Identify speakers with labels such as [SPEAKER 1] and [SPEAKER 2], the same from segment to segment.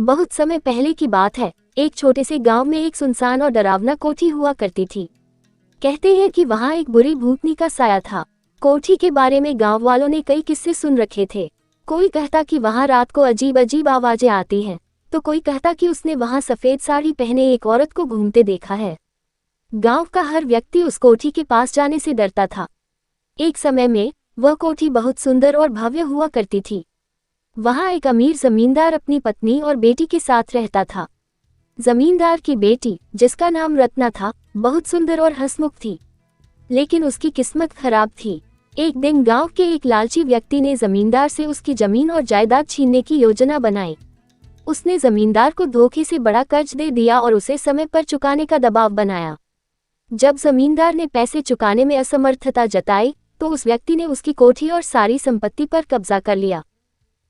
[SPEAKER 1] बहुत समय पहले की बात है। एक छोटे से गांव में एक सुनसान और डरावना कोठी हुआ करती थी। कहते हैं कि वहां एक बुरी भूतनी का साया था। कोठी के बारे में गांव वालों ने कई किस्से सुन रखे थे। कोई कहता कि वहां रात को अजीब अजीब आवाजें आती हैं, तो कोई कहता कि उसने वहां सफेद साड़ी पहने एक औरत को घूमते देखा है। गांव का हर व्यक्ति उस कोठी के पास जाने से डरता था। एक समय में वह कोठी बहुत सुंदर और भव्य हुआ करती थी। वहां एक अमीर जमींदार अपनी पत्नी और बेटी के साथ रहता था। जमींदार की बेटी, जिसका नाम रत्ना था, बहुत सुंदर और हंसमुख थी, लेकिन उसकी किस्मत खराब थी। एक दिन गांव के एक लालची व्यक्ति ने जमींदार से उसकी जमीन और जायदाद छीनने की योजना बनाई। उसने जमींदार को धोखे से बड़ा कर्ज दे दिया और उसे समय पर चुकाने का दबाव बनाया। जब जमींदार ने पैसे चुकाने में असमर्थता जताई, तो उस व्यक्ति ने उसकी कोठी और सारी संपत्ति पर कब्जा कर लिया।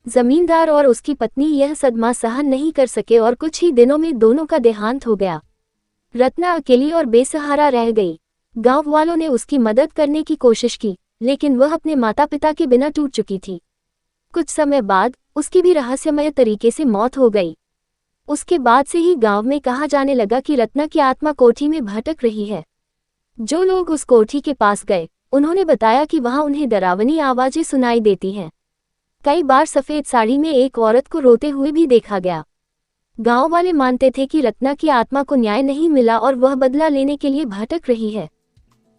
[SPEAKER 1] जमींदार और उसकी पत्नी यह सदमा सहन नहीं कर सके और कुछ ही दिनों में दोनों का देहांत हो गया। रत्ना अकेली और बेसहारा रह गई। गांव वालों ने उसकी मदद करने की कोशिश की, लेकिन वह अपने माता पिता के बिना टूट चुकी थी। कुछ समय बाद उसकी भी रहस्यमय तरीके से मौत हो गई। उसके बाद से ही गांव में कहा जाने लगा कि रत्ना की आत्मा कोठी में भटक रही है। जो लोग उस कोठी के पास गए, उन्होंने बताया कि वहां उन्हें डरावनी आवाजें सुनाई देती हैं। कई बार सफेद साड़ी में एक औरत को रोते हुए भी देखा गया। गांव वाले मानते थे कि रत्ना की आत्मा को न्याय नहीं मिला और वह बदला लेने के लिए भटक रही है।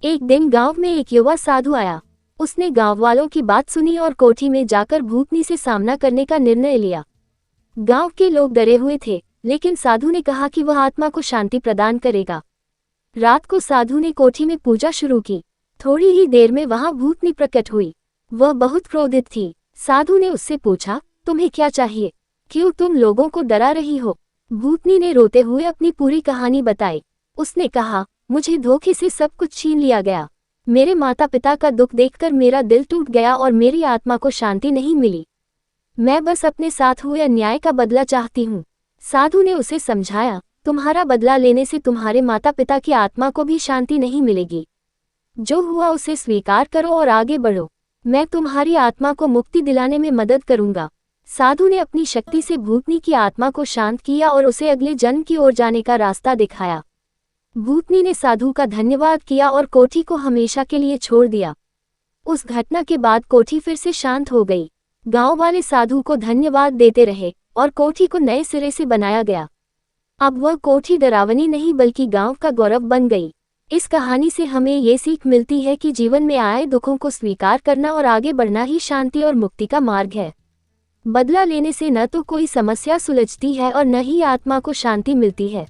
[SPEAKER 1] एक दिन गांव में एक युवा साधु आया। उसने गांव वालों की बात सुनी और कोठी में जाकर भूतनी से सामना करने का निर्णय लिया। गांव के लोग डरे हुए थे, लेकिन साधु ने कहा कि वह आत्मा को शांति प्रदान करेगा। रात को साधु ने कोठी में पूजा शुरू की। थोड़ी ही देर में वहां भूतनी प्रकट हुई। वह बहुत क्रोधित थी। साधु ने उससे पूछा, तुम्हें क्या चाहिए? क्यों तुम लोगों को डरा रही हो? भूतनी ने रोते हुए अपनी पूरी कहानी बताई। उसने कहा, मुझे धोखे से सब कुछ छीन लिया गया। मेरे माता पिता का दुख देखकर मेरा दिल टूट गया और मेरी आत्मा को शांति नहीं मिली। मैं बस अपने साथ हुए अन्याय का बदला चाहती हूँ। साधु ने उसे समझाया, तुम्हारा बदला लेने से तुम्हारे माता पिता की आत्मा को भी शांति नहीं मिलेगी। जो हुआ उसे स्वीकार करो और आगे बढ़ो। मैं तुम्हारी आत्मा को मुक्ति दिलाने में मदद करूंगा। साधु ने अपनी शक्ति से भूतनी की आत्मा को शांत किया और उसे अगले जन्म की ओर जाने का रास्ता दिखाया। भूतनी ने साधु का धन्यवाद किया और कोठी को हमेशा के लिए छोड़ दिया। उस घटना के बाद कोठी फिर से शांत हो गई। गांव वाले साधु को धन्यवाद देते रहे और कोठी को नए सिरे से बनाया गया। अब वह कोठी डरावनी नहीं बल्कि गांव का गौरव बन गई। इस कहानी से हमें ये सीख मिलती है कि जीवन में आए दुखों को स्वीकार करना और आगे बढ़ना ही शांति और मुक्ति का मार्ग है। बदला लेने से न तो कोई समस्या सुलझती है और न ही आत्मा को शांति मिलती है।